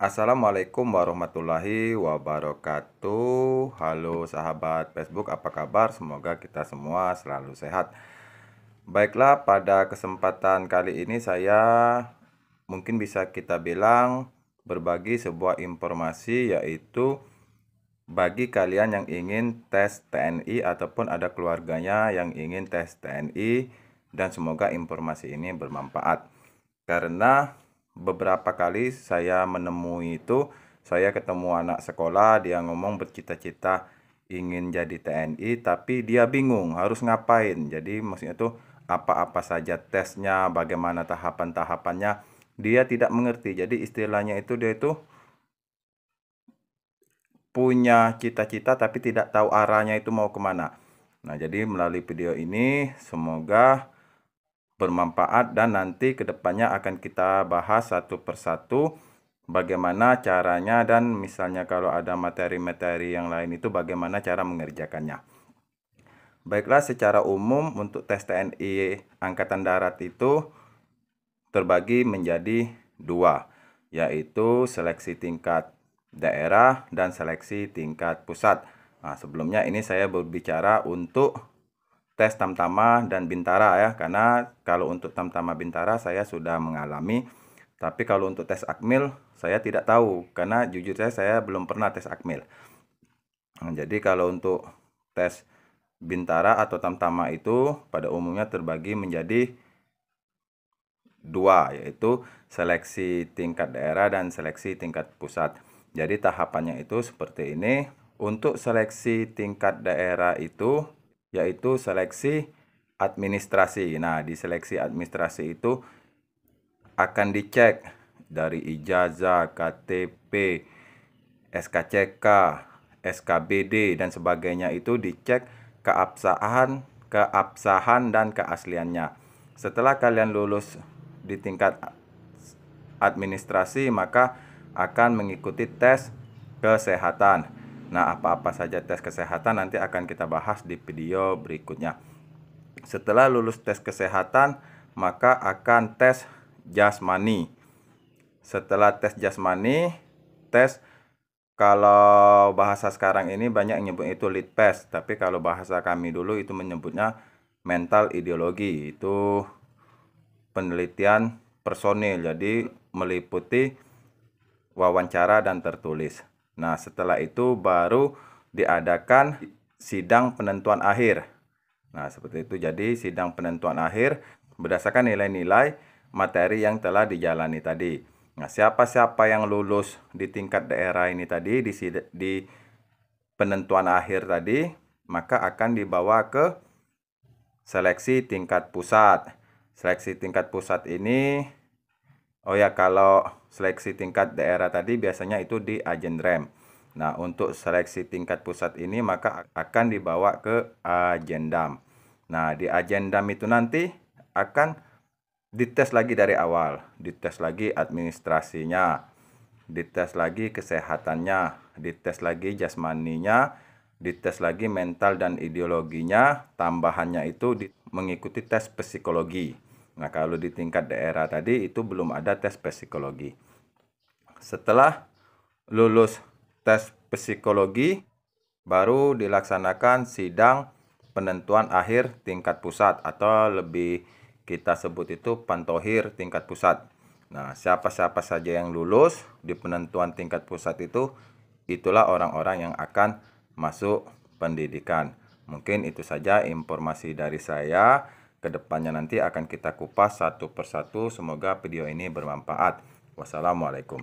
Assalamualaikum warahmatullahi wabarakatuh. Halo sahabat Facebook, apa kabar? Semoga kita semua selalu sehat. Baiklah, pada kesempatan kali ini saya mungkin bisa kita bilang berbagi sebuah informasi, yaitu bagi kalian yang ingin tes TNI ataupun ada keluarganya yang ingin tes TNI, dan semoga informasi ini bermanfaat. Karena beberapa kali saya menemui itu, saya ketemu anak sekolah, dia ngomong bercita-cita ingin jadi TNI, tapi dia bingung harus ngapain. Jadi maksudnya tuh apa-apa saja tesnya, bagaimana tahapan-tahapannya, dia tidak mengerti. Jadi istilahnya itu dia itu punya cita-cita tapi tidak tahu arahnya itu mau kemana. Nah, jadi melalui video ini semoga bermanfaat, dan nanti kedepannya akan kita bahas satu persatu bagaimana caranya, dan misalnya kalau ada materi-materi yang lain itu bagaimana cara mengerjakannya. Baiklah, secara umum untuk tes TNI Angkatan Darat itu terbagi menjadi dua, yaitu seleksi tingkat daerah dan seleksi tingkat pusat. Nah, sebelumnya ini saya berbicara untuk tes Tamtama dan Bintara ya, karena kalau untuk Tamtama Bintara saya sudah mengalami, tapi kalau untuk tes Akmil saya tidak tahu, karena jujur saya belum pernah tes Akmil. Nah, jadi kalau untuk tes Bintara atau Tamtama itu pada umumnya terbagi menjadi dua, yaitu seleksi tingkat daerah dan seleksi tingkat pusat. Jadi tahapannya itu seperti ini. Untuk seleksi tingkat daerah itu yaitu seleksi administrasi. Nah, di seleksi administrasi itu akan dicek dari ijazah, KTP, SKCK, SKBD dan sebagainya, itu dicek keabsahan dan keasliannya. Setelah kalian lulus di tingkat administrasi, maka akan mengikuti tes kesehatan. Nah, apa-apa saja tes kesehatan nanti akan kita bahas di video berikutnya. Setelah lulus tes kesehatan, maka akan tes jasmani. Setelah tes jasmani, tes, kalau bahasa sekarang ini banyak yang nyebut itu litpes, tapi kalau bahasa kami dulu itu menyebutnya mental ideologi. Itu penelitian personil, jadi meliputi wawancara dan tertulis. Nah, setelah itu baru diadakan sidang penentuan akhir. Nah, seperti itu. Jadi sidang penentuan akhir berdasarkan nilai-nilai materi yang telah dijalani tadi. Nah, siapa-siapa yang lulus di tingkat daerah ini tadi, di penentuan akhir tadi, maka akan dibawa ke seleksi tingkat pusat. Seleksi tingkat pusat ini, oh ya, kalau seleksi tingkat daerah tadi biasanya itu di Agenrem. Nah, untuk seleksi tingkat pusat ini maka akan dibawa ke Agendam. Nah, di Agendam itu nanti akan dites lagi dari awal. Dites lagi administrasinya, dites lagi kesehatannya, dites lagi jasmaninya, dites lagi mental dan ideologinya. Tambahannya itu mengikuti tes psikologi. Nah, kalau di tingkat daerah tadi itu belum ada tes psikologi. Setelah lulus tes psikologi, baru dilaksanakan sidang penentuan akhir tingkat pusat, atau lebih kita sebut itu pantohir tingkat pusat. Nah, siapa-siapa saja yang lulus di penentuan tingkat pusat itu, itulah orang-orang yang akan masuk pendidikan. Mungkin itu saja informasi dari saya. Kedepannya nanti akan kita kupas satu persatu. Semoga video ini bermanfaat. Wassalamualaikum.